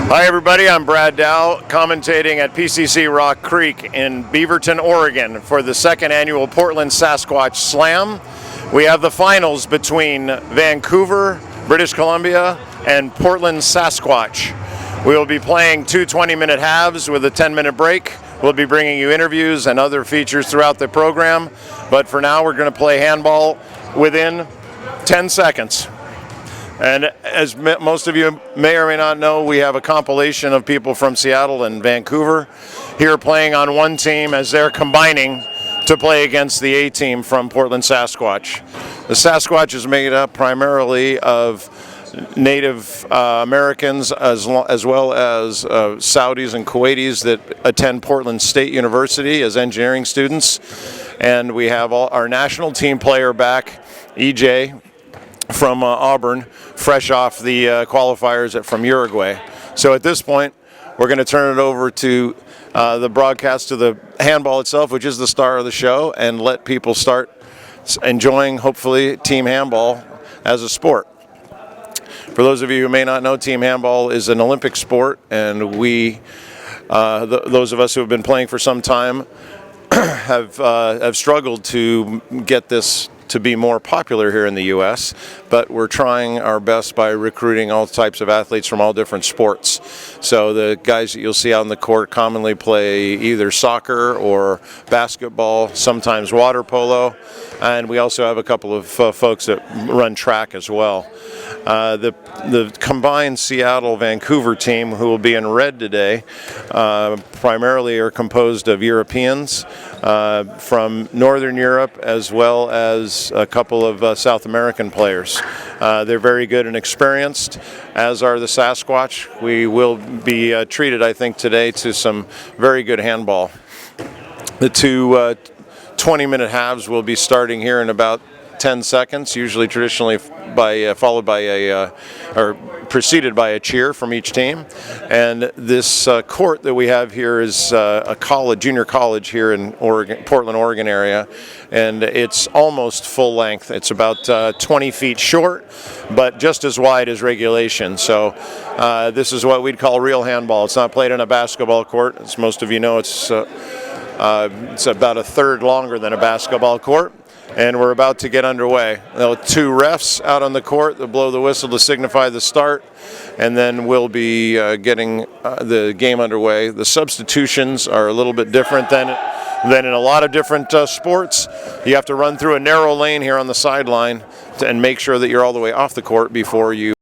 Hi everybody, I'm Brad Dow, commentating at PCC Rock Creek in Beaverton, Oregon for the second annual Portland Sasquatch Slam. We have the finals between Vancouver, British Columbia, and Portland Sasquatch. We will be playing two 20-minute halves with a 10-minute break. We'll be bringing you interviews and other features throughout the program, but for now we're going to play handball within 10 seconds. And as most of you may or may not know, we have a compilation of people from Seattle and Vancouver here playing on one team as they're combining to play against the A team from Portland Sasquatch. The Sasquatch is made up primarily of Native Americans as well as Saudis and Kuwaitis that attend Portland State University as engineering students. And we have our national team player back, EJ, from Auburn, fresh off the qualifiers from Uruguay. So at this point, we're going to turn it over to the broadcast of the handball itself, which is the star of the show, and let people start enjoying, hopefully, team handball as a sport. For those of you who may not know, team handball is an Olympic sport, and we, those of us who have been playing for some time, have struggled to get this to be more popular here in the U.S., but we're trying our best by recruiting all types of athletes from all different sports. So the guys that you'll see out on the court commonly play either soccer or basketball, sometimes water polo, and we also have a couple of folks that run track as well. The combined Seattle-Vancouver team, who will be in red today, primarily are composed of Europeans from Northern Europe as well as a couple of South American players. They're very good and experienced, as are the Sasquatch. We will be treated, I think, today to some very good handball. The two 20-minute halves will be starting here in about 10 seconds, usually traditionally followed by or preceded by a cheer from each team. And this court that we have here is a junior college here in Portland, Oregon area, and it's almost full length. It's about 20 feet short, but just as wide as regulation. So this is what we'd call real handball. It's not played in a basketball court. As most of you know, it's about a third longer than a basketball court. And we're about to get underway. There are two refs out on the court that blow the whistle to signify the start, and then we'll be getting the game underway. The substitutions are a little bit different than in a lot of different sports. You have to run through a narrow lane here on the sideline and make sure that you're all the way off the court before you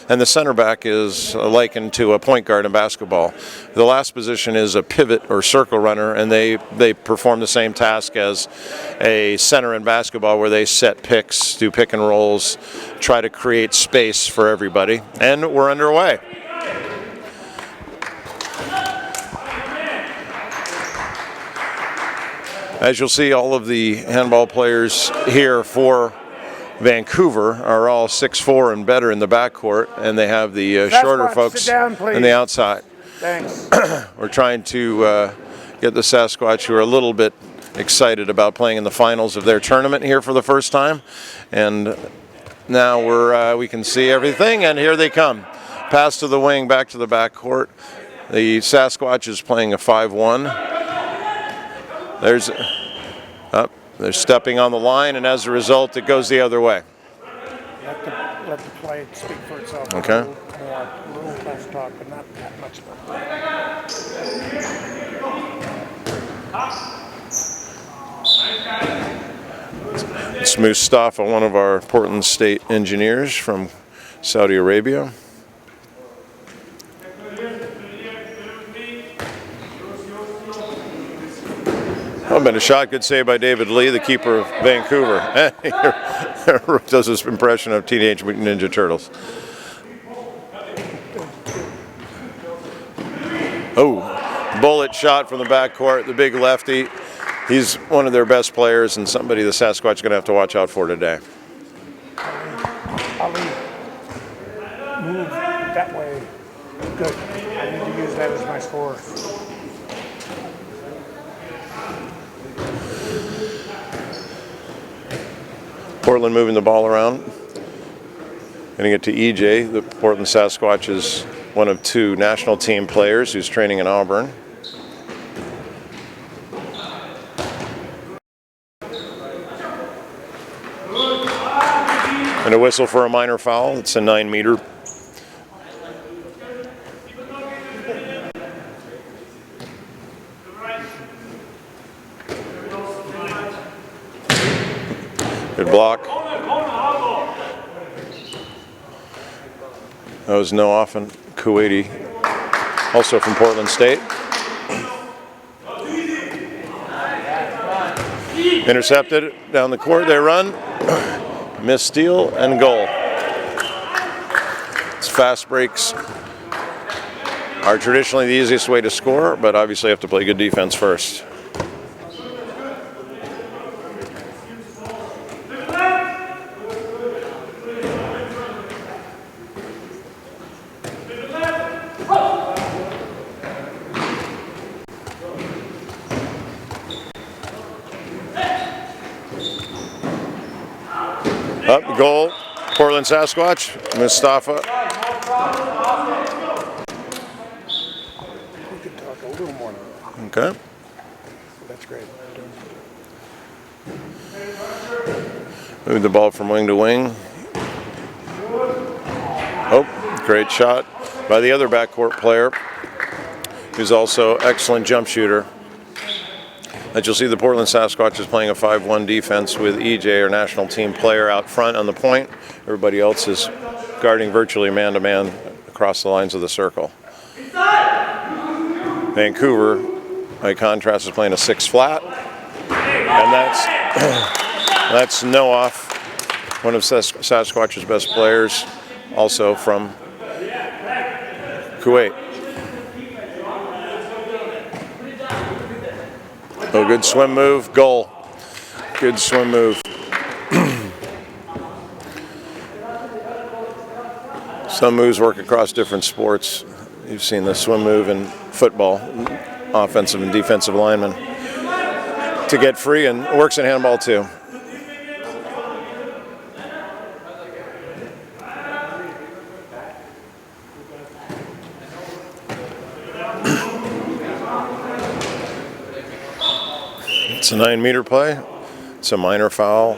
and the center back is likened to a point guard in basketball. The last position is a pivot or circle runner, and they perform the same task as a center in basketball, where they set picks, do pick and rolls, try to create space for everybody. And we're underway. As you'll see, all of the handball players here for Vancouver are all 6'4" and better in the backcourt, and they have the shorter folks in the outside. Thanks. We're trying to get the Sasquatch, who are a little bit excited about playing in the finals of their tournament here for the first time. And now we can see everything, and here they come. Pass to the wing, back to the backcourt. The Sasquatch is playing a 5-1. They're stepping on the line, and as a result, it goes the other way. Let the play speak for itself. Okay. A little less talk, but not that much more. It's Mustafa, one of our Portland State engineers from Saudi Arabia. Oh, been a shot. Good save by David Lee, the keeper of Vancouver. Does his impression of Teenage Mutant Ninja Turtles. Oh, bullet shot from the backcourt. The big lefty. He's one of their best players and somebody the Sasquatch is going to have to watch out for today. Ali, move that way. Good. I need to use that as my score. Portland moving the ball around. Getting it to EJ. The Portland Sasquatch is one of 2 national team players who's training in Auburn. And a whistle for a minor foul. It's a 9-meter. Good block. That was Noah and Kuwaiti, also from Portland State. Intercepted down the court. They run. Miss steal and goal. It's fast breaks are traditionally the easiest way to score, but obviously you have to play good defense first. Up, goal, Portland Sasquatch, Mustafa. We could talk a little more. Okay. That's great. Moving the ball from wing to wing. Oh, great shot by the other backcourt player, who's also excellent jump shooter. As you'll see, the Portland Sasquatch is playing a 5-1 defense with EJ, our national team player, out front on the point. Everybody else is guarding virtually man-to-man across the lines of the circle. Vancouver, by contrast, is playing a 6-flat. And that's Noah, one of Sasquatch's best players, also from Kuwait. Oh, good swim move, goal. Good swim move. Some moves work across different sports. You've seen the swim move in football, offensive and defensive linemen, to get free, and it works in handball too. It's a 9-meter play. It's a minor foul.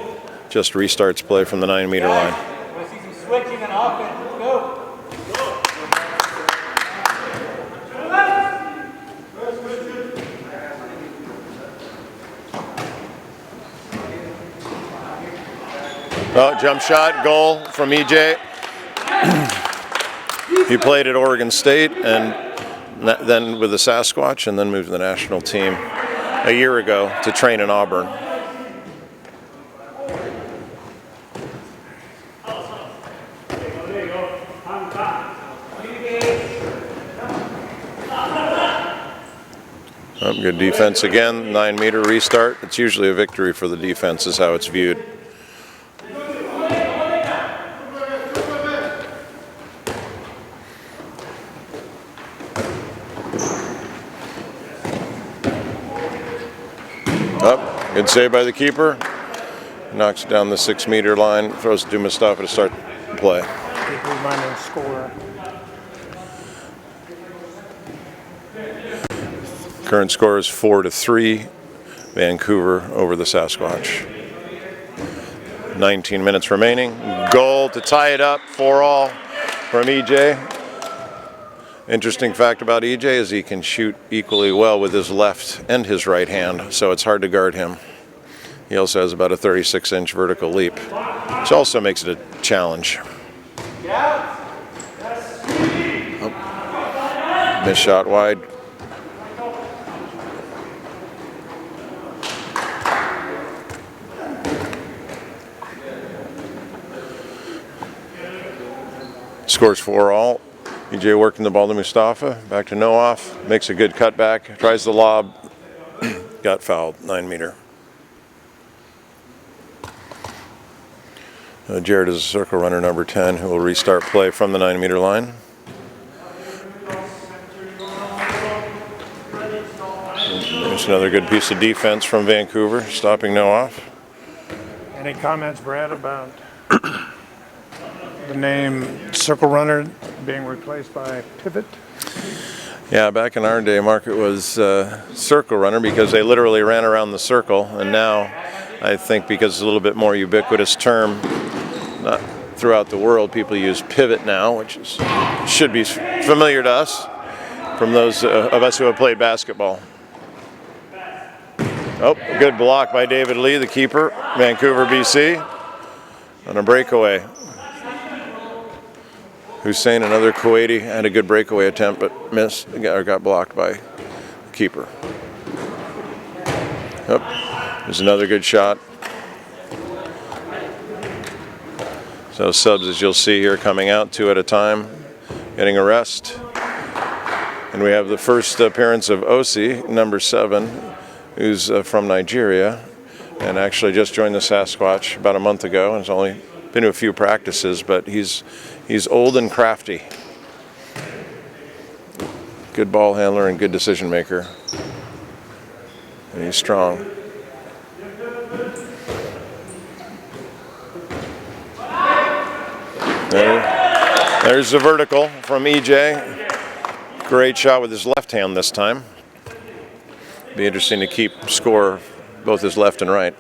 Just restarts play from the 9-meter line. We'll see some switching and offense. Let's go. Oh, jump shot, goal from EJ. He played at Oregon State and then with the Sasquatch, and then moved to the national team a year ago to train in Auburn. Oh, good defense again, 9-meter restart. It's usually a victory for the defense is how it's viewed. Up, good save by the keeper. Knocks it down the 6-meter line, throws it to Mustafa to start the play. Minor score. Current score is 4-3, Vancouver over the Sasquatch. 19 minutes remaining. Goal to tie it up, 4-all from EJ. Interesting fact about EJ is he can shoot equally well with his left and his right hand, so it's hard to guard him. He also has about a 36-inch vertical leap, which also makes it a challenge. Oh. Missed shot wide. Scores 4-all. EJ working the ball to Mustafa, back to Noah, makes a good cutback, tries the lob, got fouled, 9-meter. Jared is a circle runner number 10 who will restart play from the 9-meter line. There's another good piece of defense from Vancouver, stopping no off. Any comments, Brad, about the name circle runner being replaced by pivot? Yeah, back in our day, Mark, it was circle runner because they literally ran around the circle, and now I think because it's a little bit more ubiquitous term throughout the world, people use pivot now, which should be familiar to us from those of us who have played basketball. Oh, good block by David Lee, the keeper, Vancouver, BC, on a breakaway. Hussein, another Kuwaiti, had a good breakaway attempt, but missed, or got blocked by the keeper. Oh, there's another good shot. So subs, as you'll see here, coming out 2 at a time, getting a rest. And we have the first appearance of Osi, number 7, who's from Nigeria, and actually just joined the Sasquatch about a month ago, and has only been to a few practices, but he's old and crafty. Good ball handler and good decision maker. And he's strong. There's the vertical from EJ. Great shot with his left hand this time. Be interesting to keep score both his left and right.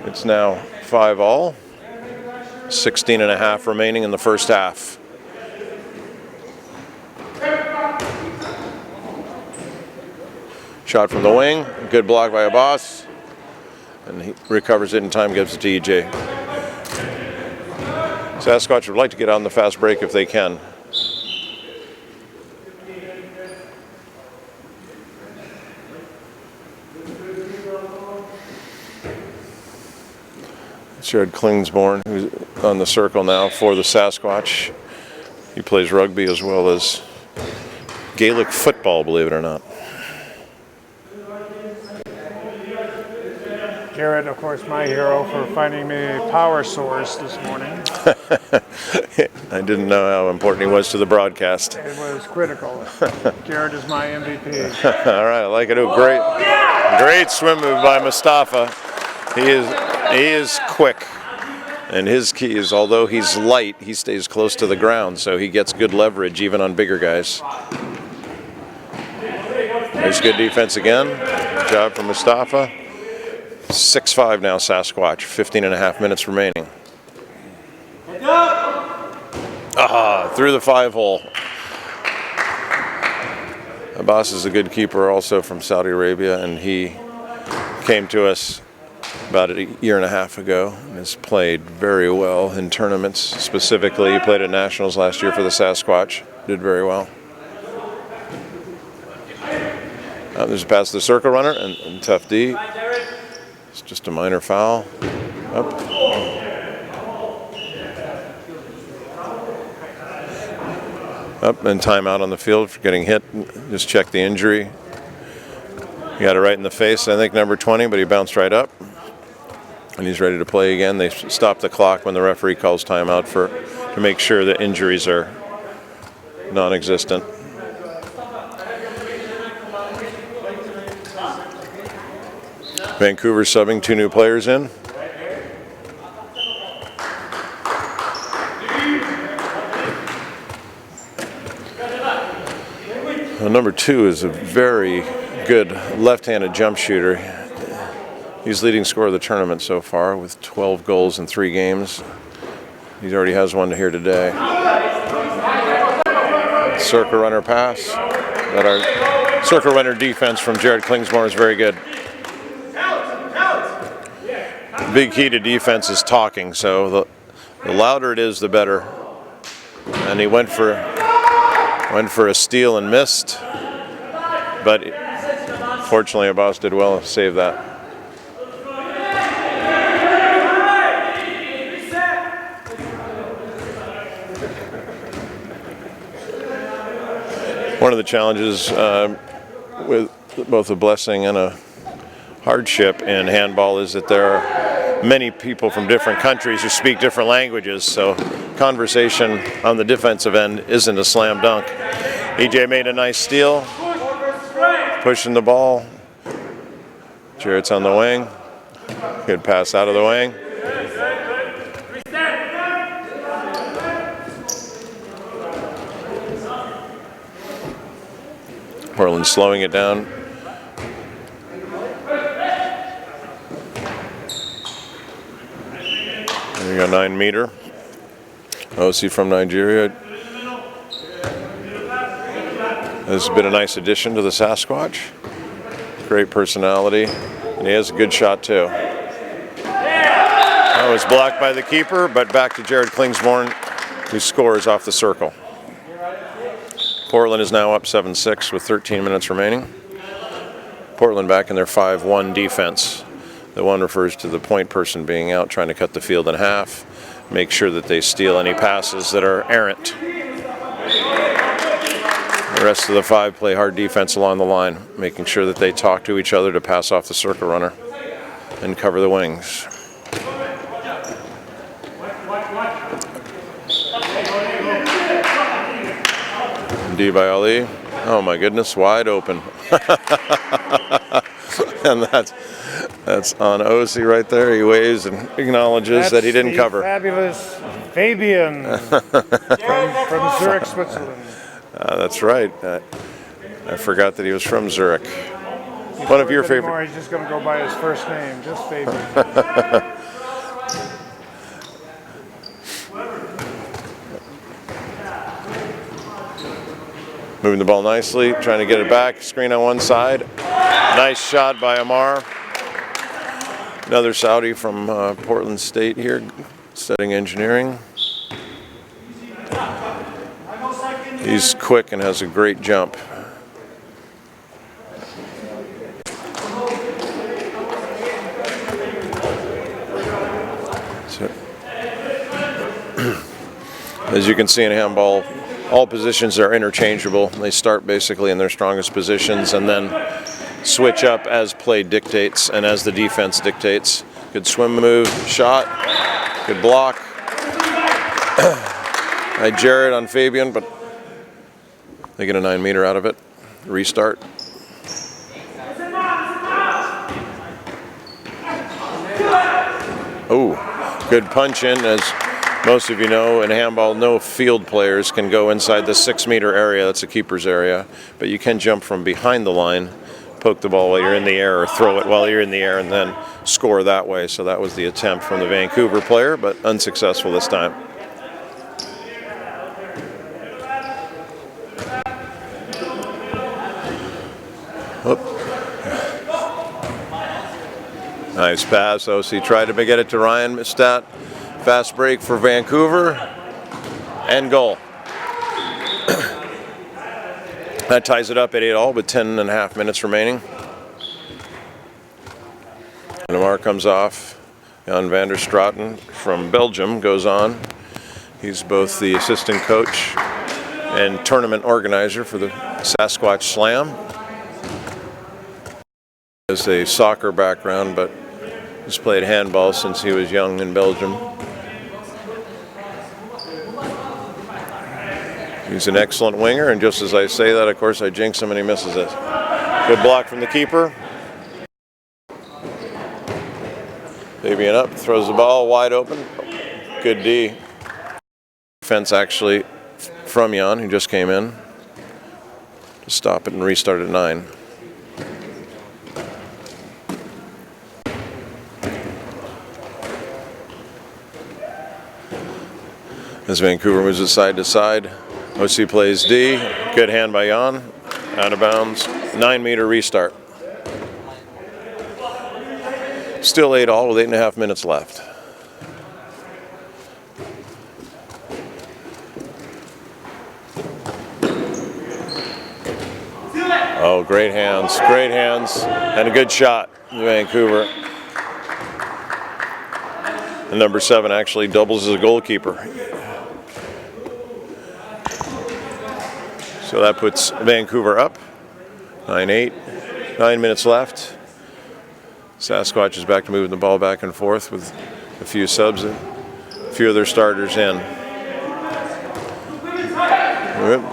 It's now 5-all. 16 and a half remaining in the first half. Shot from the wing, good block by Abbas, and he recovers it in time, gives it to EJ. Sasquatch would like to get on the fast break if they can. Jared Klingsborn, who's on the circle now for the Sasquatch. He plays rugby as well as Gaelic football, believe it or not. Jared, of course, my hero for finding me a power source this morning. I didn't know how important he was to the broadcast. It was critical. Jared is my MVP. All right, I like it. Great swim move by Mustafa. He is quick, and his key is, although he's light, he stays close to the ground, so he gets good leverage even on bigger guys. There's good defense again. Good job from Mustafa. 6-5 now, Sasquatch. 15 and a half minutes remaining. Through the 5-hole. Abbas is a good keeper also from Saudi Arabia, and he came to us about a year and a half ago and has played very well in tournaments. Specifically, he played at Nationals last year for the Sasquatch. Did very well. There's a pass to the circle runner and tough D. It's just a minor foul. Up and timeout on the field for getting hit. Just check the injury. He got it right in the face, I think, number 20, but he bounced right up. And he's ready to play again. They stop the clock when the referee calls timeout to make sure that injuries are non-existent. Vancouver subbing 2 new players in. Number 2 is a very good left-handed jump shooter. He's leading scorer of the tournament so far with 12 goals in 3 games. He already has one here today. Circle runner pass. But our circle runner defense from Jared Klingsborn is very good. The big key to defense is talking, so the louder it is, the better. And he went for a steal and missed, but fortunately Abbas did well to save that. One of the challenges with both a blessing and a hardship in handball is that there are many people from different countries who speak different languages, so conversation on the defensive end isn't a slam dunk. EJ made a nice steal, pushing the ball. Jarrett's on the wing. Good pass out of the wing. Portland slowing it down. There you go, 9 meter. OC from Nigeria. This has been a nice addition to the Sasquatch. Great personality, and he has a good shot too. That was blocked by the keeper, but back to Jared Klingsborn, who scores off the circle. Portland is now up 7-6 with 13 minutes remaining. Portland back in their 5-1 defense. The one refers to the point person being out, trying to cut the field in half, make sure that they steal any passes that are errant. The rest of the 5 play hard defense along the line, making sure that they talk to each other to pass off the circle runner and cover the wings. D by Ali. Oh my goodness, wide open. And that's on OC right there. He waves and acknowledges that he didn't cover. Fabulous Fabian from Zurich, Switzerland. That's right. I forgot that he was from Zurich. One of your favorite. He's just going to go by his first name, just Fabian. Moving the ball nicely, trying to get it back. Screen on one side. Nice shot by Amar. Another Saudi from Portland State here, studying engineering. He's quick and has a great jump. So, as you can see in handball, all positions are interchangeable. They start basically in their strongest positions and then switch up as play dictates and as the defense dictates. Good swim move, shot, good block. By Jared on Fabian, but they get a 9 meter out of it. Restart. Oh, good punch in. As most of you know, in handball, no field players can go inside the 6 meter area. That's the keeper's area. But you can jump from behind the line, poke the ball while you're in the air, or throw it while you're in the air, and then score that way. So that was the attempt from the Vancouver player, but unsuccessful this time. Nice pass. OC tried to get it to Ryan Mistat. Fast break for Vancouver. And goal. That ties it up at 8-all with 10.5 minutes remaining. Amar comes off. Jan van der Straten from Belgium goes on. He's both the assistant coach and tournament organizer for the Sasquatch Slam. He has a soccer background, but has played handball since he was young in Belgium. He's an excellent winger, and just as I say that, of course, I jinx him and he misses it. Good block from the keeper. Fabian up, throws the ball wide open. Good D. Defense actually from Jan, who just came in to stop it and restart at 9. As Vancouver moves it side to side, OC plays D. Good hand by Jan. Out of bounds. 9 meter restart. Still 8-all with 8.5 minutes left. Oh, great hands, and a good shot, Vancouver. And number 7 actually doubles as a goalkeeper. So that puts Vancouver up, 9-8, 9 minutes left. Sasquatch is back to moving the ball back and forth with a few subs and a few of their starters in.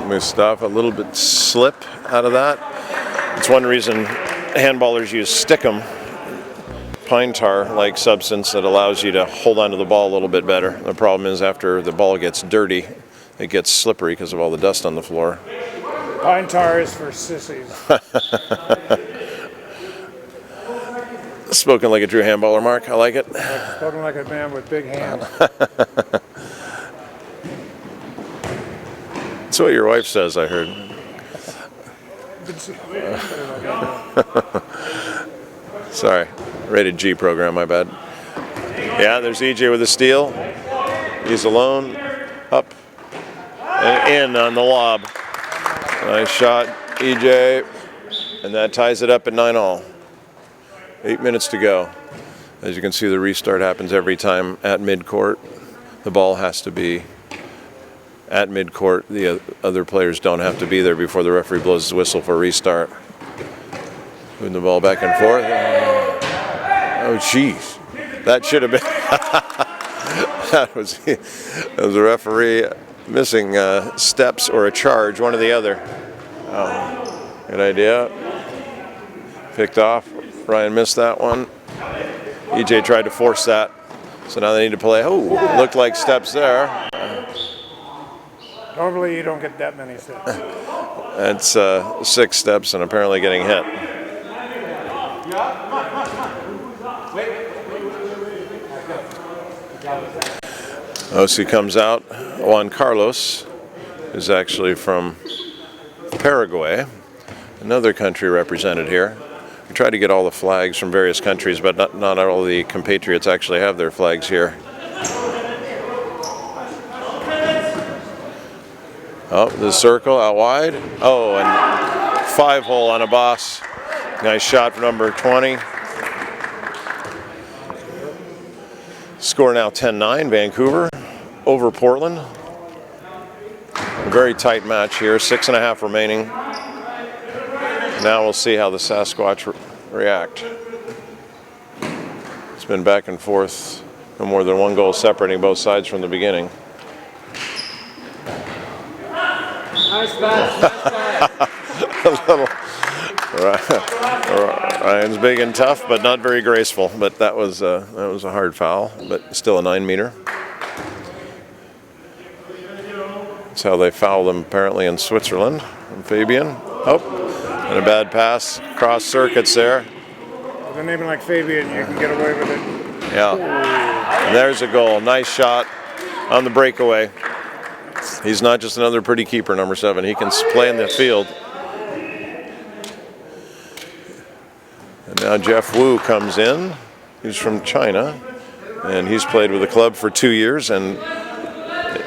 Mustafa, a little bit slip out of that. It's one reason handballers use stickum, pine tar-like substance that allows you to hold onto the ball a little bit better. The problem is after the ball gets dirty, it gets slippery because of all the dust on the floor. Pine tar is for sissies. Spoken like a true handballer, Mark. I like it. Spoken like a man with big hands. That's what your wife says, I heard. Sorry, rated G program, my bad. Yeah, there's EJ with a steal. He's alone, up and in on the lob. Nice shot, EJ, and that ties it up at 9-all. 8 minutes to go. As you can see, the restart happens every time at midcourt. The ball has to be at midcourt. The other players don't have to be there before the referee blows his whistle for restart. Moving the ball back and forth. Oh, jeez. That should have been... that was a referee missing steps or a charge, one or the other. Oh, good idea. Picked off. Ryan missed that one. EJ tried to force that. So now they need to play. Oh, looked like steps there. Normally you don't get that many steps. That's 6 steps and apparently getting hit. OC comes out. Juan Carlos is actually from Paraguay, another country represented here. We try to get all the flags from various countries, but not all the compatriots actually have their flags here. Oh, the circle out wide. Oh, and 5-hole on a boss. Nice shot from number 20. Score now 10-9, Vancouver over Portland. A very tight match here, 6.5 remaining. Now we'll see how the Sasquatch react. It's been back and forth, no more than 1 goal separating both sides from the beginning. Nice pass. Ryan's big and tough, but not very graceful. But that was a hard foul, but still a 9-meter. That's how they foul them apparently in Switzerland. And Fabian, oh, and a bad pass, cross circuits there. With a name like Fabian, you can get away with it. Yeah, and there's a goal. Nice shot on the breakaway. He's not just another pretty keeper, number 7. He can play in the field. And now Jeff Wu comes in. He's from China, and he's played with the club for 2 years and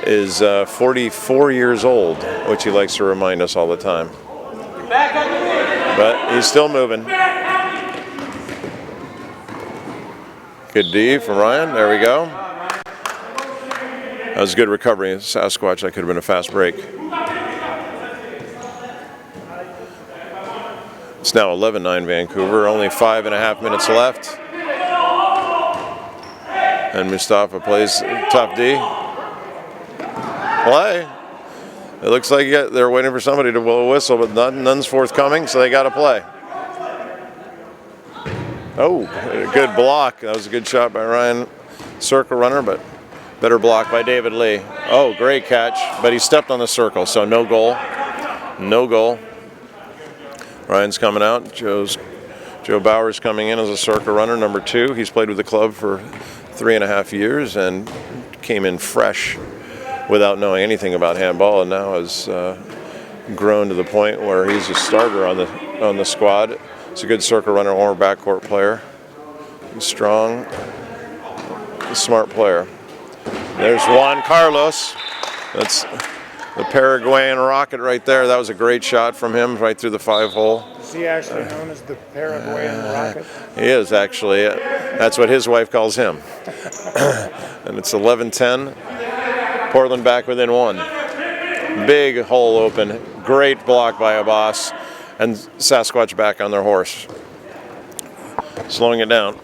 is 44 years old, which he likes to remind us all the time. But he's still moving. Good D from Ryan. There we go. That was a good recovery. Sasquatch, that could have been a fast break. It's now 11-9 Vancouver. Only 5.5 minutes left. And Mustafa plays top D. Play. It looks like they're waiting for somebody to blow a whistle, but none's forthcoming, so they got to play. Oh, a good block. That was a good shot by Ryan. Circle runner, but better block by David Lee. Oh, great catch, but he stepped on the circle, so no goal. No goal. Ryan's coming out. Joe Bauer's coming in as a circle runner, number 2. He's played with the club for 3.5 years and came in fresh without knowing anything about handball, and now has grown to the point where he's a starter on the squad. He's a good circle runner or backcourt player. He's strong, a smart player. There's Juan Carlos. That's the Paraguayan rocket right there. That was a great shot from him right through the 5-hole. Is he actually known as the Paraguayan rocket? He is actually. That's what his wife calls him. And it's 11-10. Portland back within 1. Big hole open. Great block by Abbas. And Sasquatch back on their horse. Slowing it down.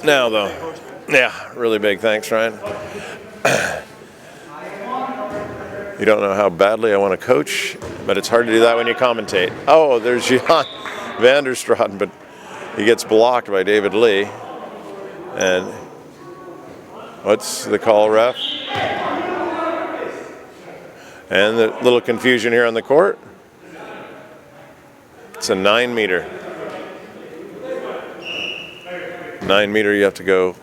Now, though. Yeah, really big. Thanks, Ryan. You don't know how badly I want to coach, but it's hard to do that when you commentate. Oh, there's Jan Vanderstraten, but he gets blocked by David Lee. And what's the call, ref? And the little confusion here on the court. It's a 9 meter. 9 meter, you have to go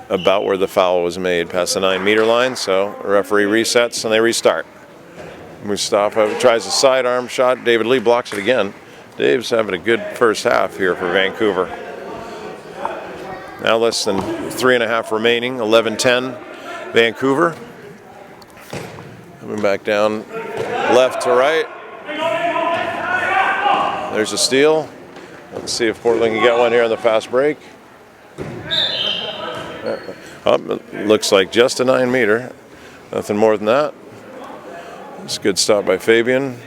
about where the foul was made, past the 9 meter line. So the referee resets and they restart. Mustafa tries a sidearm shot. David Lee blocks it again. Dave's having a good first half here for Vancouver. Now less than 3.5 remaining, 11-10 Vancouver. Coming back down left to right. There's a steal. Let's see if Portland can get one here on the fast break. It looks like just a 9 meter. Nothing more than that. It's a good stop by Fabian.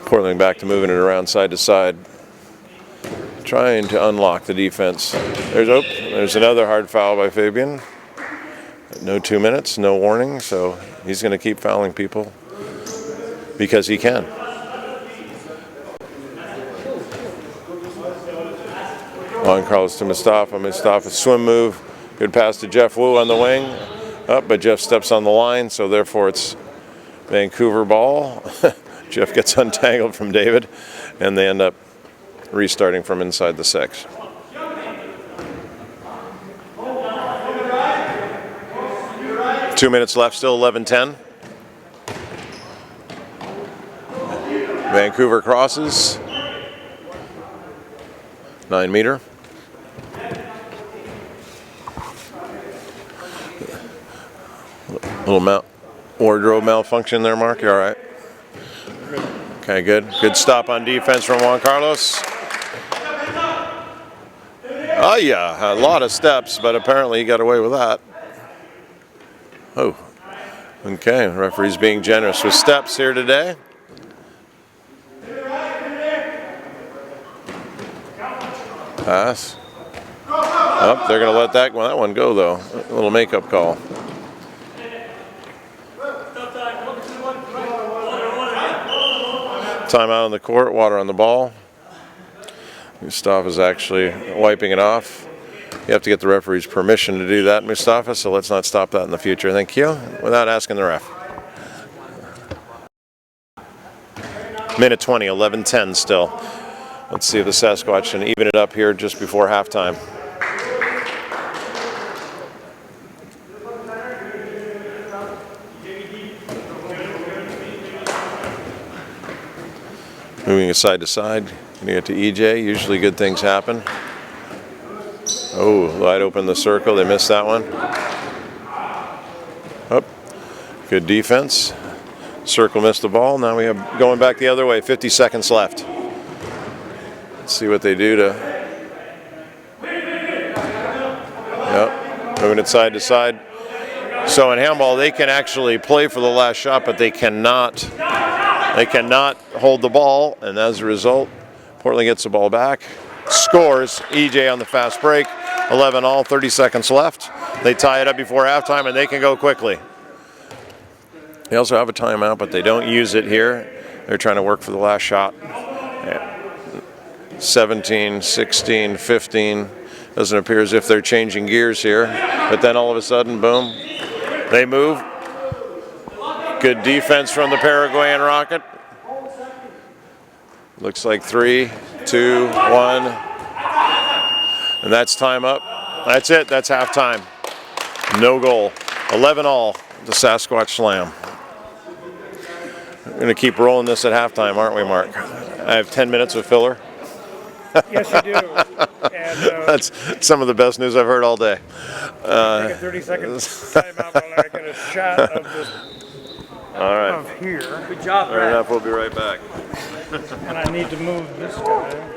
Portland back to moving it around side to side. Trying to unlock the defense. There's another hard foul by Fabian. No 2 minutes, no warning, so he's going to keep fouling people because he can. Juan Carlos to Mustafa. Mustafa swim move. Good pass to Jeff Wu on the wing. But Jeff steps on the line, so therefore it's Vancouver ball. Jeff gets untangled from David, and they end up restarting from inside the 6. Two minutes left, still 11-10. Vancouver crosses. 9 meter. Little wardrobe malfunction there, Mark. You all right? Okay, good. Good stop on defense from Juan Carlos. Oh, yeah, a lot of steps, but apparently he got away with that. Oh, okay. Referee's being generous with steps here today. Pass. Oh, they're going to let that one go, though. A little makeup call. Timeout on the court, water on the ball. Mustafa is actually wiping it off. You have to get the referee's permission to do that, Mustafa, so let's not stop that in the future. Thank you. Without asking the ref. Minute 20, 11-10 still. Let's see if the Sasquatch can even it up here just before halftime. Moving it side to side. Going to get to EJ. Usually good things happen. Oh, wide open the circle. They missed that one. Oh, good defense. Circle missed the ball. Now we have going back the other way. 50 seconds left. Let's see what they do to. Yep, moving it side to side. So in handball, they can actually play for the last shot, but they cannot hold the ball, and as a result, Portland gets the ball back, scores. EJ on the fast break, 11 all, 30 seconds left. They tie it up before halftime, and they can go quickly. They also have a timeout, but they don't use it here. They're trying to work for the last shot. 17, 16, 15. Doesn't appear as if they're changing gears here, but then all of a sudden, boom, they move. Good defense from the Paraguayan Rocket. Looks like 3, 2, 1. And that's time up. That's it. That's halftime. No goal. 11 all, the Sasquatch Slam. We're going to keep rolling this at halftime, aren't we, Mark? I have 10 minutes of filler. Yes, you do. And, that's some of the best news I've heard all day. take a 30-second timeout while I get a shot of this. All right. Of here. Good job, Fair Brad. enough. We'll be right back. And I need to move this guy.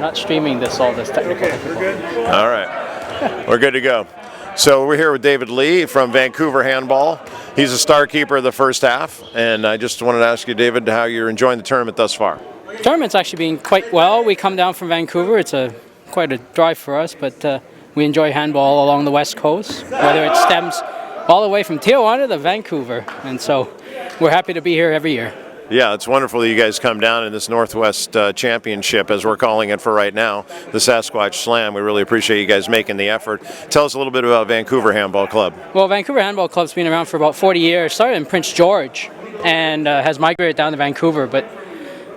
not streaming all this technical. Okay, we're good. All right, we're good to go. So we're here with David Lee from Vancouver Handball. He's a star keeper of the first half, and I just wanted to ask you, David, how you're enjoying the tournament thus far. The tournament's actually been quite well. We come down from Vancouver. It's quite a drive for us, but we enjoy handball along the West Coast, whether it stems all the way from Tijuana to Vancouver, and so we're happy to be here every year. Yeah, it's wonderful that you guys come down in this Northwest Championship, as we're calling it for right now, the Sasquatch Slam. We really appreciate you guys making the effort. Tell us a little bit about Vancouver Handball Club. Well, Vancouver Handball Club's been around for about 40 years. Started in Prince George and has migrated down to Vancouver, but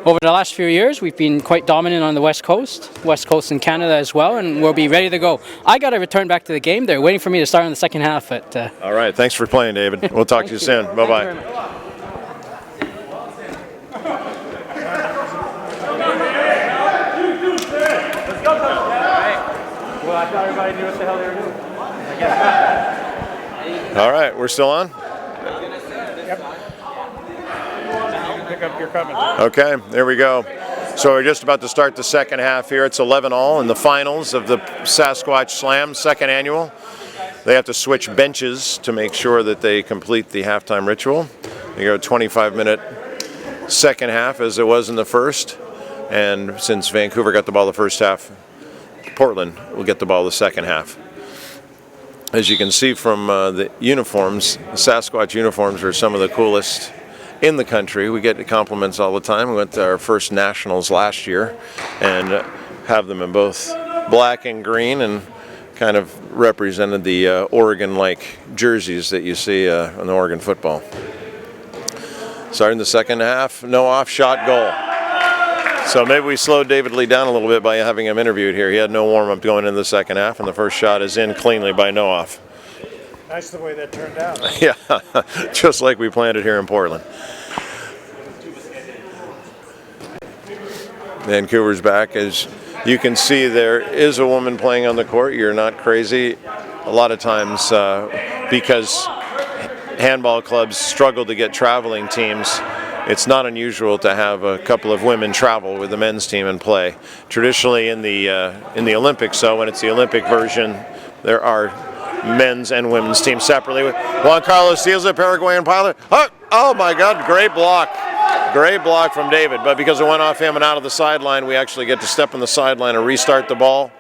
over the last few years, we've been quite dominant on the West Coast in Canada as well, and we'll be ready to go. I got to return back to the game. They're waiting for me to start in the second half. But all right, thanks for playing, David. We'll talk to you soon. Bye-bye. Well, I thought everybody knew what the hell they were doing. All right, we're still on? Pick up your comment. Okay, there we go. So we're just about to start the second half here. It's 11-all in the finals of the Sasquatch Slam, second annual. They have to switch benches to make sure that they complete the halftime ritual. They go 25-minute second half as it was in the first. And since Vancouver got the ball the first half, Portland will get the ball the second half. As you can see from the uniforms, the Sasquatch uniforms are some of the coolest in the country. We get compliments all the time. We went to our first nationals last year and have them in both black and green, and kind of represented the Oregon-like jerseys that you see on the Oregon football. Starting the second half, no off-shot goal. So maybe we slowed David Lee down a little bit by having him interviewed here. He had no warm-up going into the second half, and the first shot is in cleanly by no off. Nice the way that turned out. Yeah, just like we planned it here in Portland. Vancouver's back. As you can see, there is a woman playing on the court. You're not crazy. A lot of times, because handball clubs struggle to get traveling teams, it's not unusual to have a couple of women travel with the men's team and play. Traditionally in the Olympics, so when it's the Olympic version, there are men's and women's teams separately. Juan Carlos steals it, Paraguayan pilot. Oh my God, great block. Great block from David, but because it went off him and out of the sideline, we actually get to step on the sideline and restart the ball.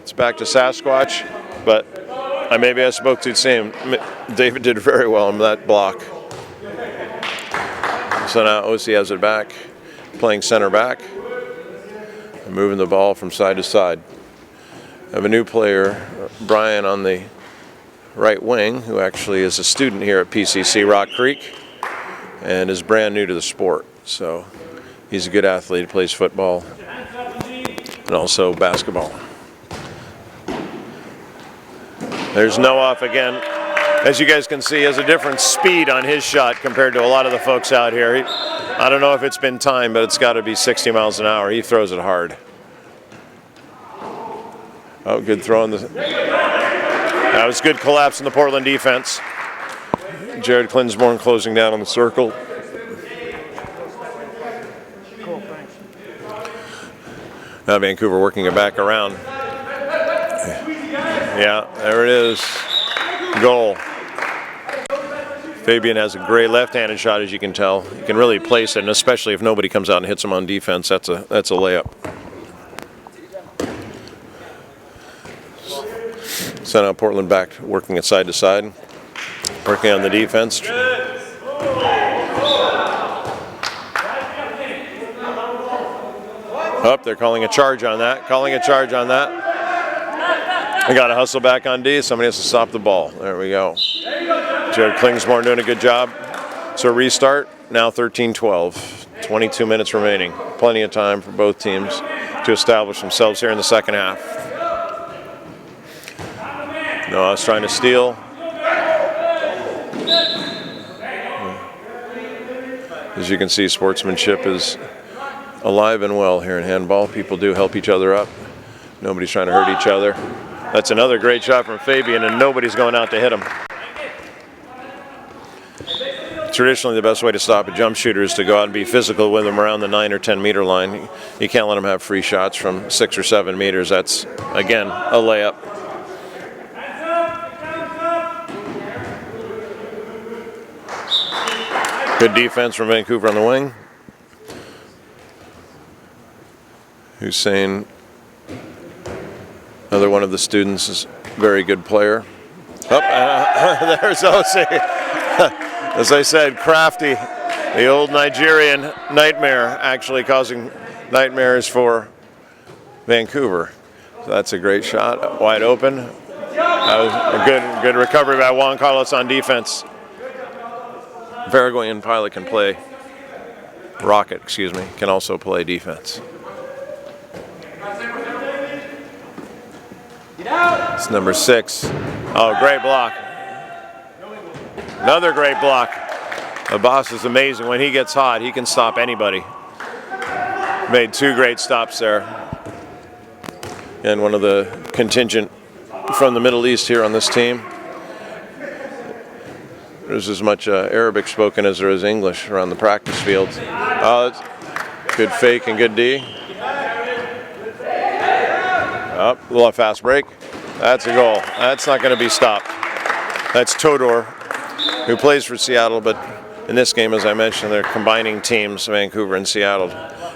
It's back to Sasquatch, but maybe I spoke too soon. David did very well on that block. So now Osi has it back, playing center back, and moving the ball from side to side. I have a new player, Brian, on the right wing, who actually is a student here at PCC Rock Creek and is brand new to the sport. So he's a good athlete, plays football and also basketball. There's no off again. As you guys can see, he has a different speed on his shot compared to a lot of the folks out here. I don't know if it's been timed, but it's got to be 60 miles an hour. He throws it hard. Oh, good throw in the... That was good collapse in the Portland defense. Jared Klinsborn closing down on the circle. Cool, thanks. Now Vancouver working it back around. Yeah, there it is. Goal. Fabian has a great left-handed shot, as you can tell. He can really place it, and especially if nobody comes out and hits him on defense, that's a layup. So now Portland back working it side to side, working on the defense. Oh, they're calling a charge on that. We got to hustle back on D. Somebody has to stop the ball. There we go. Jared Klingsborn doing a good job. So restart, now 13-12. 22 minutes remaining. Plenty of time for both teams to establish themselves here in the second half. Noah's trying to steal. As you can see, sportsmanship is alive and well here in handball. People do help each other up. Nobody's trying to hurt each other. That's another great shot from Fabian, and nobody's going out to hit him. traditionally the best way to stop a jump shooter is to go out and be physical with them around the 9 or 10 meter line. You can't let them have free shots from 6 or 7 meters. That's, again, a layup. Good defense from Vancouver on the wing. Hussein, another one of the students, is a very good player. Oh, there's OC. As I said, crafty, the old Nigerian nightmare, actually causing nightmares for Vancouver. So that's a great shot, wide open. That was a good recovery by Juan Carlos on defense. Paraguayan pilot can play, Rocket, excuse me, can also play defense. It's number 6. Oh, great block. Another great block. Abbas is amazing. When he gets hot, he can stop anybody. Made 2 great stops there. And one of the contingent from the Middle East here on this team. There's as much Arabic spoken as there is English around the practice field. Oh, that's good fake and good D. Oh, a little fast break. That's a goal. That's not going to be stopped. That's Todor, who plays for Seattle, but in this game, as I mentioned, they're combining teams, Vancouver and Seattle,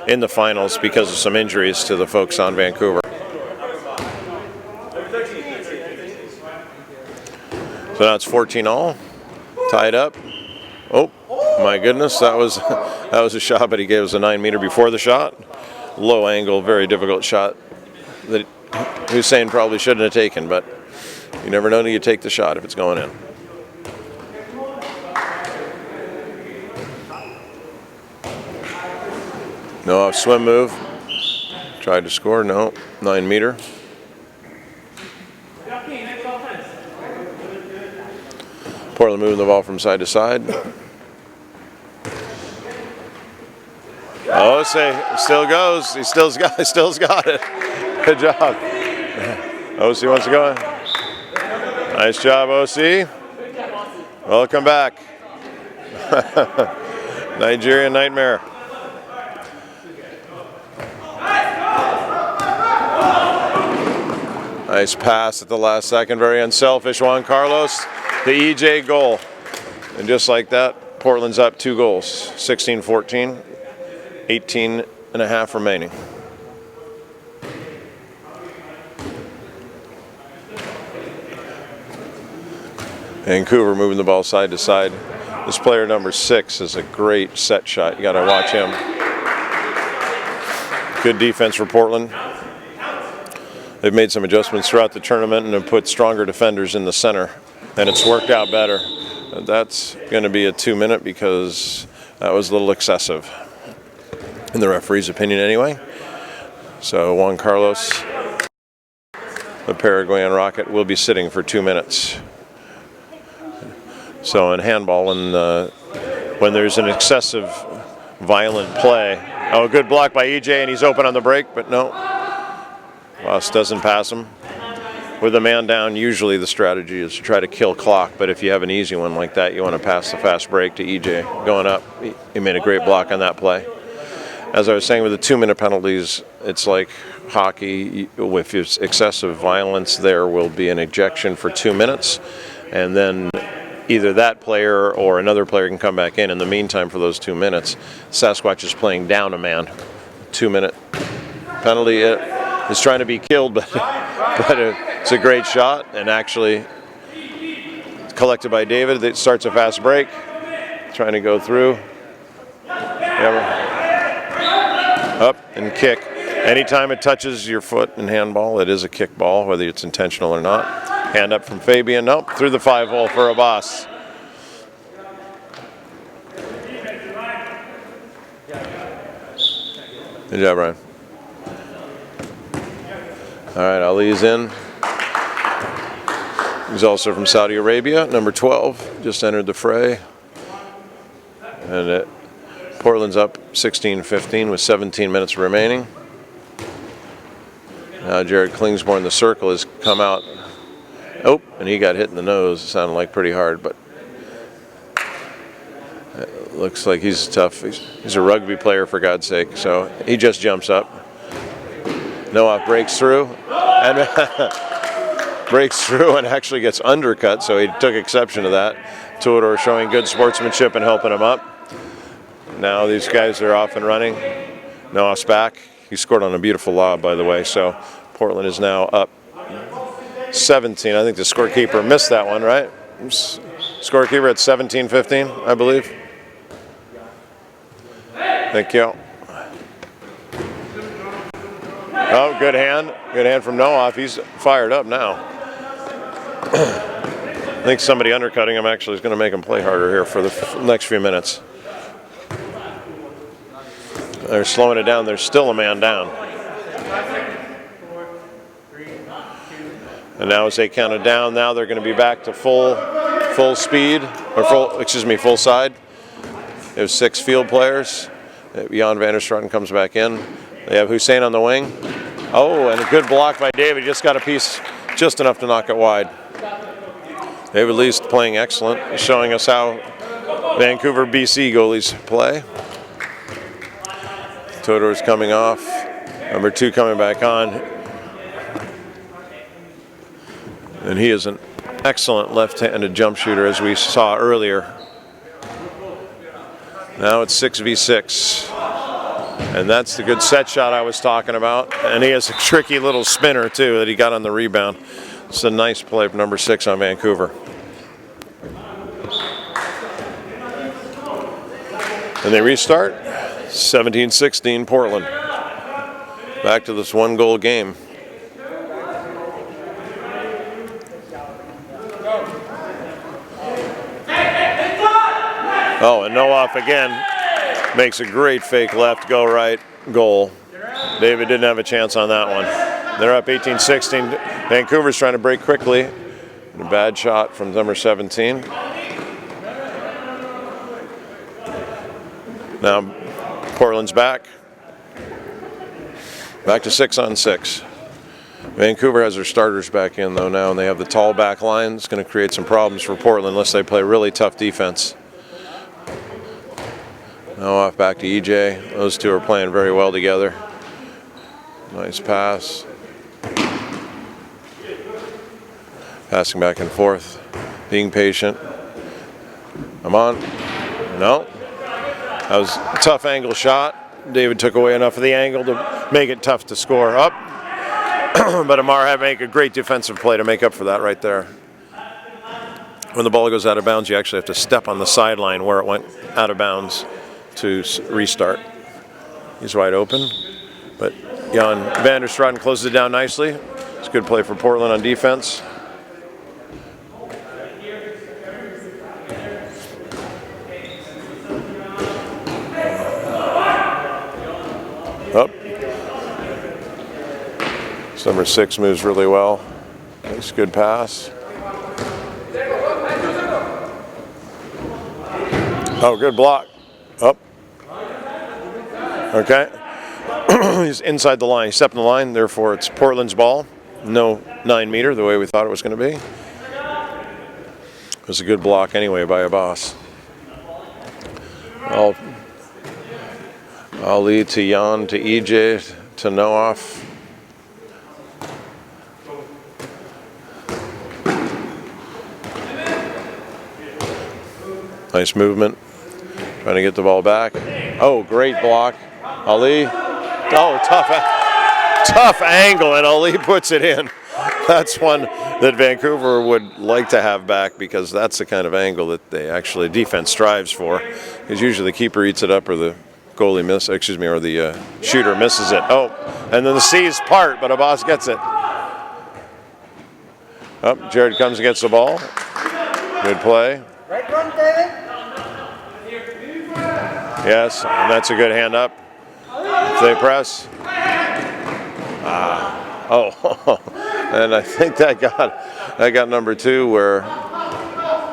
in the finals because of some injuries to the folks on Vancouver. So now it's 14-all, tied up. Oh, my goodness, that was a shot, but he gave us a 9 meter before the shot. Low angle, very difficult shot that Hussein probably shouldn't have taken, but you never know till you take the shot if it's going in. No swim move. Tried to score, no. 9 meter. Portland moving the ball from side to side. Oh, still goes. He still's got it. Good job. OC wants to go in. Nice job, OC. Welcome back. Nigerian nightmare. Nice pass at the last second. Very unselfish. Juan Carlos, the EJ goal. And just like that, Portland's up 2 goals. 16-14. 18 and a half remaining. Vancouver moving the ball side to side. This player number 6 is a great set shot. You got to watch him. Good defense for Portland. They've made some adjustments throughout the tournament and have put stronger defenders in the center, and it's worked out better. That's going to be a 2-minute because that was a little excessive, in the referee's opinion anyway. So Juan Carlos, the Paraguayan Rocket, will be sitting for 2 minutes. So in handball, when there's an excessive violent play, oh, good block by EJ, and he's open on the break, but no. Voss doesn't pass him. With a man down, usually the strategy is to try to kill clock, but if you have an easy one like that, you want to pass the fast break to EJ. Going up, he made a great block on that play. As I was saying, with the 2-minute penalties, it's like hockey. If there's excessive violence, there will be an ejection for 2 minutes, and then either that player or another player can come back in. In the meantime, for those 2 minutes, Sasquatch is playing down a man. 2-minute penalty. Is trying to be killed, but it's a great shot, and actually collected by David. It starts a fast break, trying to go through. Up and kick. Anytime it touches your foot in handball, it is a kick ball, whether it's intentional or not. Hand up from Fabian. Nope, through the 5-hole for Abbas. Good job, Ryan. All right, Ali's in. He's also from Saudi Arabia, number 12, just entered the fray. And Portland's up 16-15 with 17 minutes remaining. Now Jared Klingsborn, the circle, has come out. Oh, and he got hit in the nose. It sounded like pretty hard, but Looks like he's tough. He's a rugby player, for God's sake. So he just jumps up. Noah breaks through and actually gets undercut. So he took exception to that. Tudor showing good sportsmanship and helping him up. Now these guys are off and running. Noah's back. He scored on a beautiful lob, by the way. So Portland is now up 17. I think the scorekeeper missed that one, right? Scorekeeper at 17-15, I believe. Thank you. Oh, good hand. Good hand from Noah. He's fired up now. I think somebody undercutting him actually is going to make him play harder here for the next few minutes. They're slowing it down. There's still a man down. And now as they count it down, now they're going to be back to full speed, or full side. They have 6 field players. Jan van der Straten comes back in. They have Hussein on the wing. Oh, and a good block by David. Just got a piece just enough to knock it wide. David Lee's playing excellent, showing us how Vancouver BC goalies play. Tudor is coming off. Number 2 coming back on. And he is an excellent left-handed jump shooter, as we saw earlier. Now it's 6v6. And that's the good set shot I was talking about. And he has a tricky little spinner, too, that he got on the rebound. It's a nice play from number 6 on Vancouver. And they restart. 17-16 Portland. Back to this 1-goal game. Oh, and Noah again makes a great fake left, go right, goal. David didn't have a chance on that one. They're up 18-16. Vancouver's trying to break quickly. And a bad shot from number 17. Now Portland's back. Back to 6-on-6. Vancouver has their starters back in though now, and they have the tall back line. It's going to create some problems for Portland unless they play really tough defense. Now off back to EJ. Those two are playing very well together. Nice pass. Passing back and forth. Being patient. I'm on. No. That was a tough angle shot. David took away enough of the angle to make it tough to score up. But Amar had to make a great defensive play to make up for that right there. When the ball goes out of bounds, you actually have to step on the sideline where it went out of bounds to restart. He's wide open, but Jan van der Straten closes it down nicely. It's a good play for Portland on defense. Up. Number 6 moves really well. Nice, good pass. Oh, good block. Up. Okay. He's inside the line. He stepped in the line, therefore it's Portland's ball. No 9-meter, the way we thought it was going to be. It was a good block anyway by a boss. Ali to Jan to EJ to Noah. Nice movement. Trying to get the ball back. Oh, great block. Ali. Oh, tough angle, and Ali puts it in. That's one that Vancouver would like to have back because that's the kind of angle that they actually defense strives for. Because usually the keeper eats it up or the goalie or the shooter misses it. Oh, and then the C's part, but Abbas gets it. Oh, Jared comes and gets the ball. Good play. Right run, David. Yes, and that's a good hand up. If they press. And I think that got number 2 where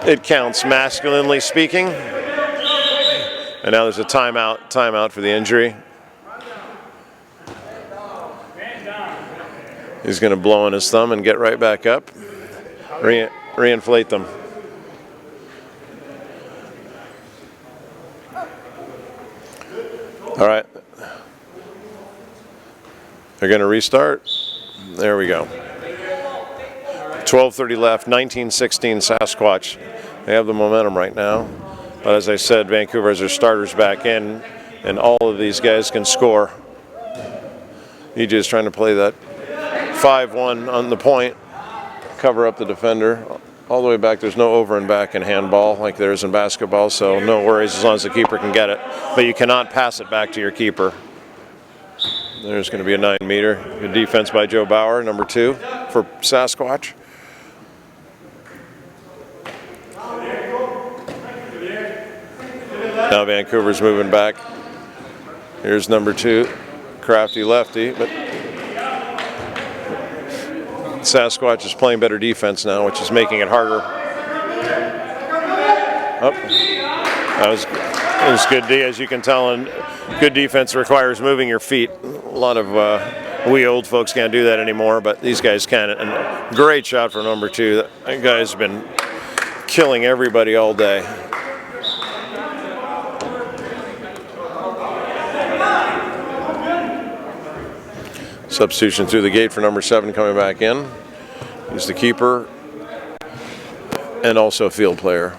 it counts masculinely speaking. And now there's a timeout for the injury. He's going to blow on his thumb and get right back up. Reinflate them. All right. They're going to restart. There we go. 12:30 left, 19-16 Sasquatch. They have the momentum right now. But as I said, Vancouver has their starters back in, and all of these guys can score. EJ is trying to play that 5-1 on the point, cover up the defender. All the way back, there's no over and back in handball like there is in basketball, so no worries as long as the keeper can get it. But you cannot pass it back to your keeper. There's going to be a 9-meter. Good defense by Joe Bauer, number 2 for Sasquatch. Now Vancouver's moving back. Here's number 2, crafty lefty, but Sasquatch is playing better defense now, which is making it harder. That was good D, as you can tell, and good defense requires moving your feet. A lot of we old folks can't do that anymore, but these guys can. And great shot for number 2. That guy's been killing everybody all day. Substitution through the gate for number 7 coming back in. He's the keeper and also a field player.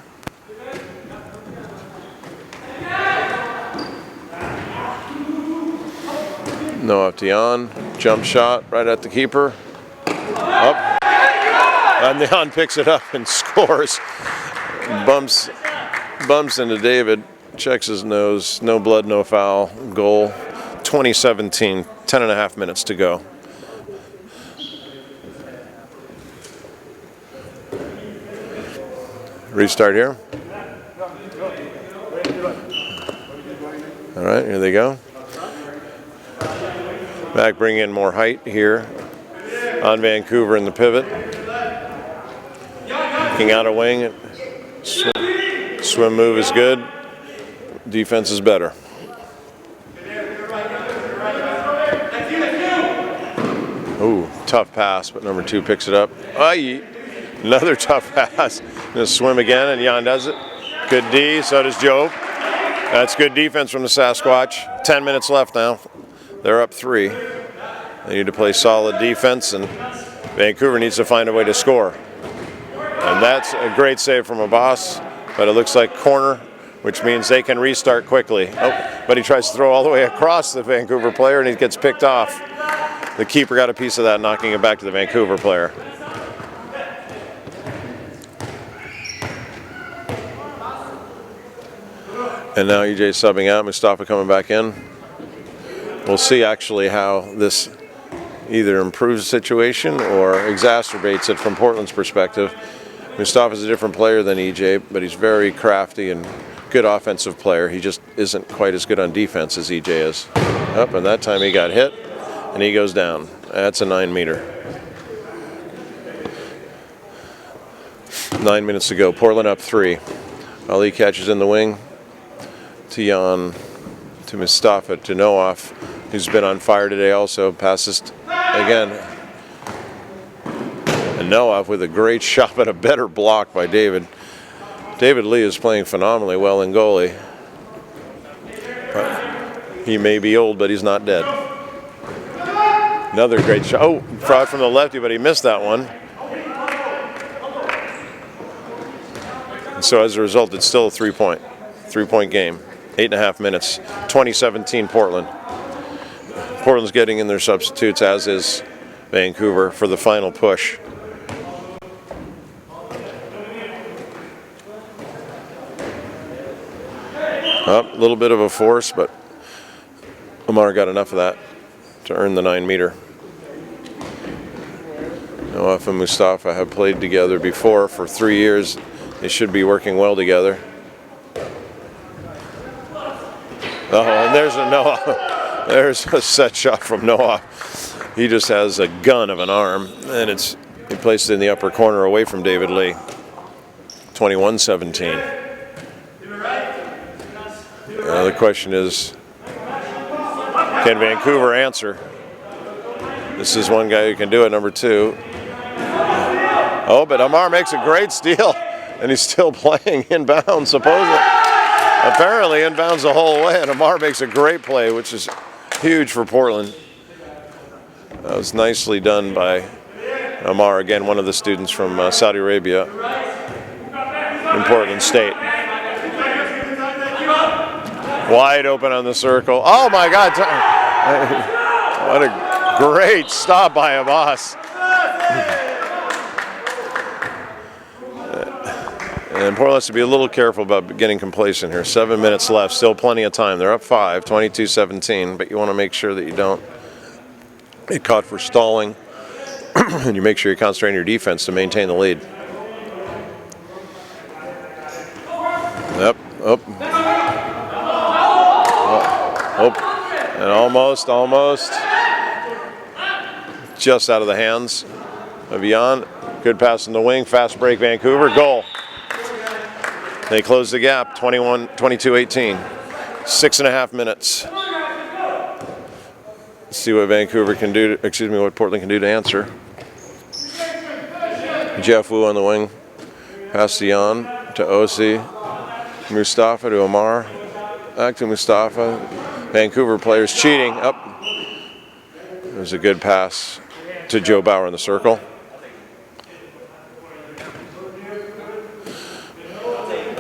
Noah Tion, jump shot right at the keeper. Up. And Tion picks it up and scores. Bumps into David, checks his nose, no blood, no foul, goal. 2017, 10.5 minutes to go. Restart here. All right, here they go. Back, bring in more height here on Vancouver in the pivot. Looking out a wing. Swim move is good. Defense is better. Ooh, tough pass, but number 2 picks it up. Another tough pass. Gonna swim again, and Jan does it. Good D, so does Joe. That's good defense from the Sasquatch. 10 minutes left now. They're up 3. They need to play solid defense, and Vancouver needs to find a way to score. And that's a great save from a boss, but it looks like corner, which means they can restart quickly. Oh, but he tries to throw all the way across the Vancouver player, and he gets picked off. The keeper got a piece of that, knocking it back to the Vancouver player. And now EJ subbing out, Mustafa coming back in. We'll see actually how this either improves the situation or exacerbates it from Portland's perspective. Mustafa's a different player than EJ, but he's very crafty and good offensive player. He just isn't quite as good on defense as EJ is. And that time he got hit. And he goes down. That's a 9-meter. 9 minutes to go. Portland up 3. Ali catches in the wing. To Jan, to Mustafa, to Noaf, who's been on fire today also. Passes again. And Noaf with a great shot, but a better block by David. David Lee is playing phenomenally well in goalie. He may be old, but he's not dead. Another great shot. Oh, fraud from the lefty, but he missed that one. And so as a result, it's still a three-point game. 8.5 minutes. 2017 Portland. Portland's getting in their substitutes, as is Vancouver, for the final push. A little bit of a force, but Omar got enough of that to earn the 9-meter. Noaf and Mustafa have played together before for 3 years. They should be working well together. Oh, and there's a Noah. There's a set shot from Noah. He just has a gun of an arm, and he placed it in the upper corner away from David Lee. 21-17. The question is, can Vancouver answer? This is one guy who can do it, number 2. Oh, but Amar makes a great steal, and he's still playing inbound, supposedly. Apparently inbounds the whole way, and Amar makes a great play, which is huge for Portland. That was nicely done by Amar, again, one of the students from Saudi Arabia in Portland State. Wide open on the circle. Oh my God! What a great stop by Abbas. And Portland has to be a little careful about getting complacent here. 7 minutes left, still plenty of time. They're up 5, 22-17, but you want to make sure that you don't get caught for stalling, and you make sure you concentrate on your defense to maintain the lead. Yep, up. And almost, just out of the hands of Jan. Good pass in the wing, fast break, Vancouver, goal. They close the gap, 22-18. 6.5 minutes. Let's see what Vancouver can do, what Portland can do to answer. Jeff Wu on the wing, pass to Jan, to Osi, Mustafa to Amar, back to Mustafa. Vancouver players cheating, up. There's a good pass to Joe Bauer in the circle.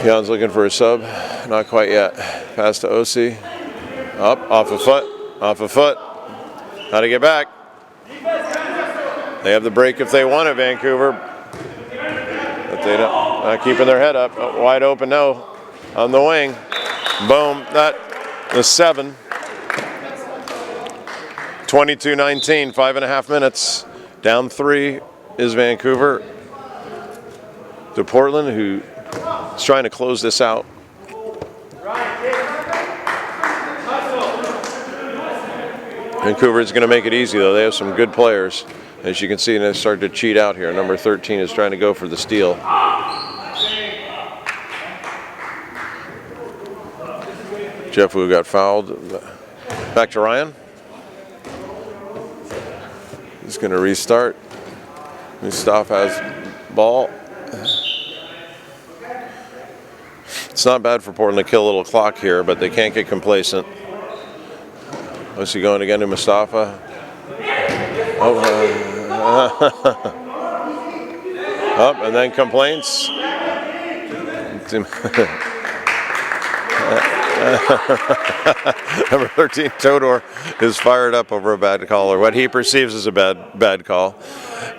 Jan's looking for a sub, not quite yet. Pass to Osi, up, off a foot. How to get back? They have the break if they want it, Vancouver. But they don't, not keeping their head up. Oh, wide open, no. On the wing. Boom, that was 7. 22-19, 5.5 minutes. Down 3 is Vancouver. To Portland, who is trying to close this out. Vancouver is going to make it easy, though. They have some good players. As you can see, they start to cheat out here. Number 13 is trying to go for the steal. Jeff Wu got fouled. Back to Ryan. He's going to restart. Mustafa has ball. It's not bad for Portland to kill a little clock here, but they can't get complacent. What's he going again to Mustafa? Oh, up and then complaints. Number 13, Todor, is fired up over a bad call, or what he perceives as a bad call.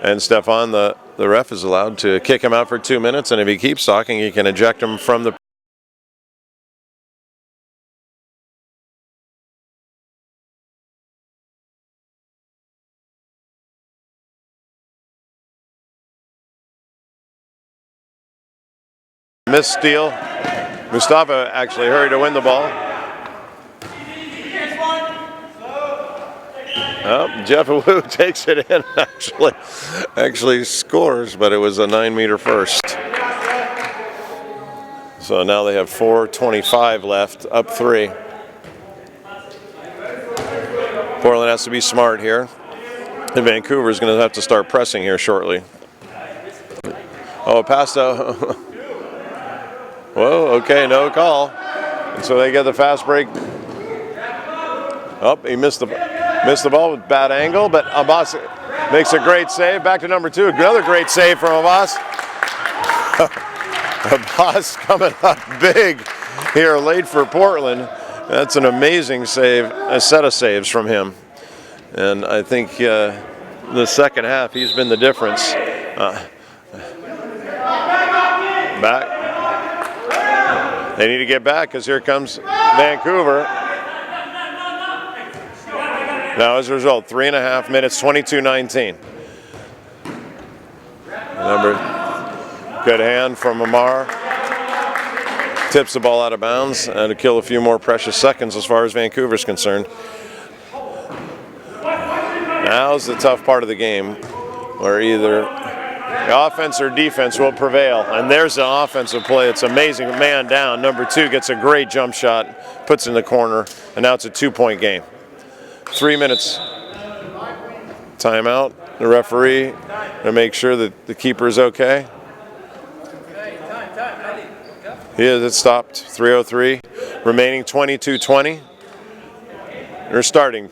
And Stefan, the ref, is allowed to kick him out for 2 minutes, and if he keeps talking, he can eject him from the missed steal. Mustafa actually hurried to win the ball. Oh, Jeff Wu takes it in, actually scores, but it was a 9-meter first. So now they have 4:25 left, up 3. Portland has to be smart here. And Vancouver is going to have to start pressing here shortly. Oh, pass to... Whoa, okay, no call. And so they get the fast break. Oh, he missed the ball with bad angle, but Abbas makes a great save. Back to number 2, another great save from Abbas. Abbas coming up big here late for Portland. That's an amazing save, a set of saves from him. And I think the second half, he's been the difference. Back. They need to get back because here comes Vancouver. Now as a result, 3.5 minutes, 22-19. Good hand from Amar. Tips the ball out of bounds and to kill a few more precious seconds as far as Vancouver's concerned. Now's the tough part of the game where either the offense or defense will prevail. And there's an offensive play. It's amazing. Man down. Number 2 gets a great jump shot, puts it in the corner, and now it's a 2-point game. 3 minutes. Timeout. The referee to make sure that the keeper is okay. He is. It stopped. 3:03. Remaining 22-20. They're starting.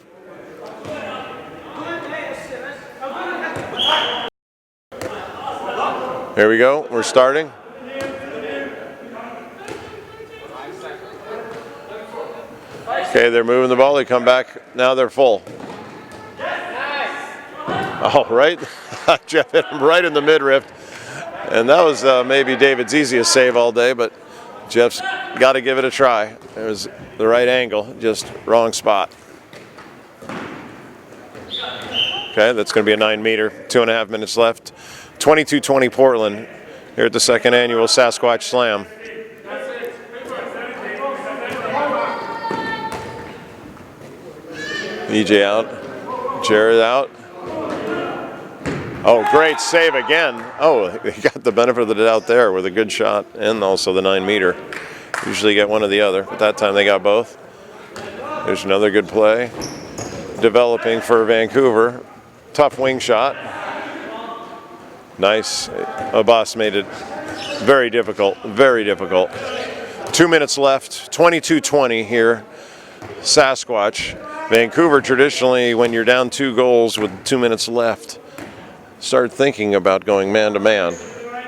Here we go. We're starting. Okay, they're moving the ball. They come back. Now they're full. Oh, right. Jeff hit him right in the midriff. And that was maybe David's easiest save all day, but Jeff's got to give it a try. It was the right angle, just wrong spot. Okay, that's going to be a 9-meter, 2.5 minutes left. 22-20 Portland here at the second annual Sasquatch Slam. EJ out, Jared out. Oh, great save again. Oh, he got the benefit of the doubt there with a good shot and also the 9-meter. Usually get one or the other, but that time they got both. There's another good play. Developing for Vancouver. Tough wing shot. Nice. Abbas made it very difficult, very difficult. 2 minutes left, 22-20 here, Sasquatch. Vancouver traditionally, when you're down 2 goals with 2 minutes left, start thinking about going man-to-man,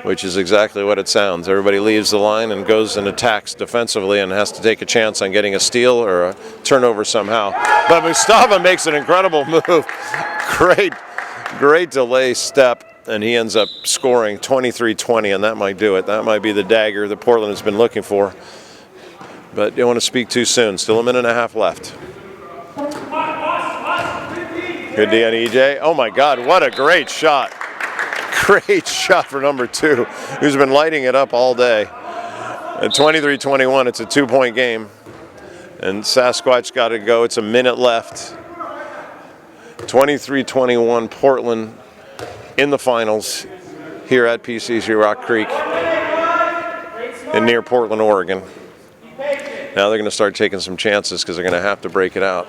which is exactly what it sounds. Everybody leaves the line and goes and attacks defensively and has to take a chance on getting a steal or a turnover somehow. But Mustafa makes an incredible move. Great delay step, and he ends up scoring 23-20, and that might do it. That might be the dagger that Portland has been looking for. But you don't want to speak too soon. Still a minute and a half left. Good D on EJ. Oh my God, what a great shot. Great shot for number 2, who's been lighting it up all day. At 23-21, it's a 2-point game. And Sasquatch got to go. It's a minute left. 23-21 Portland in the finals here at PCC Rock Creek in near Portland, Oregon. Now they're going to start taking some chances because they're going to have to break it out.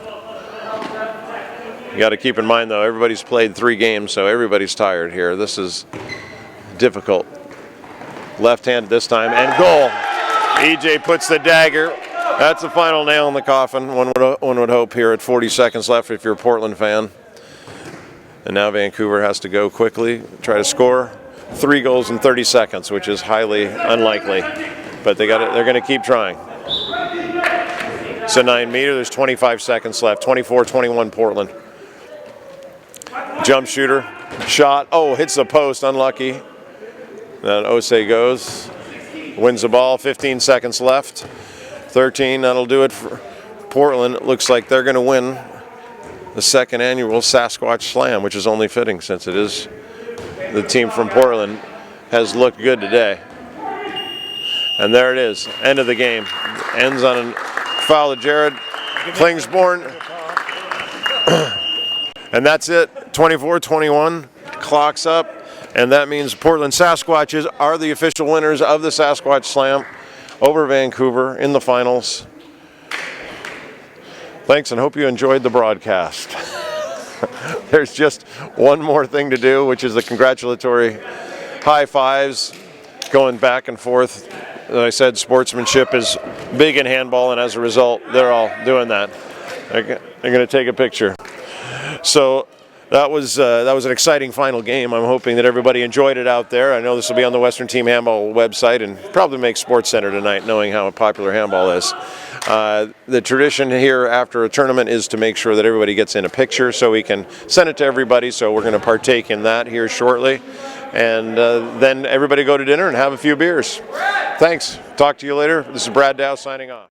You got to keep in mind, though, everybody's played 3 games, so everybody's tired here. This is difficult. Left-handed this time, and goal. EJ puts the dagger. That's the final nail in the coffin, one would hope here at 40 seconds left if you're a Portland fan. And now Vancouver has to go quickly, try to score 3 goals in 30 seconds, which is highly unlikely. But they're going to keep trying. It's a 9-meter. There's 25 seconds left. 24-21 Portland. Jump shooter, shot. Oh, hits the post. Unlucky. Then Osei goes, wins the ball. 15 seconds left. 13. That'll do it for Portland. It looks like they're going to win the second annual Sasquatch Slam, which is only fitting since it is the team from Portland has looked good today. And there it is. End of the game. Ends on a foul of Jared Klingsborn. And that's it. 24-21. Clock's up. And that means Portland Sasquatches are the official winners of the Sasquatch Slam over Vancouver in the finals. Thanks, and hope you enjoyed the broadcast. There's just one more thing to do, which is the congratulatory high fives going back and forth. As I said, sportsmanship is big in handball, and as a result, they're all doing that. They're going to take a picture. So that was an exciting final game. I'm hoping that everybody enjoyed it out there. I know this will be on the Western Team Handball website and probably make SportsCenter tonight, knowing how popular handball is. The tradition here after a tournament is to make sure that everybody gets in a picture so we can send it to everybody. So we're going to partake in that here shortly. And then everybody go to dinner and have a few beers. Thanks. Talk to you later. This is Brad Dow signing off.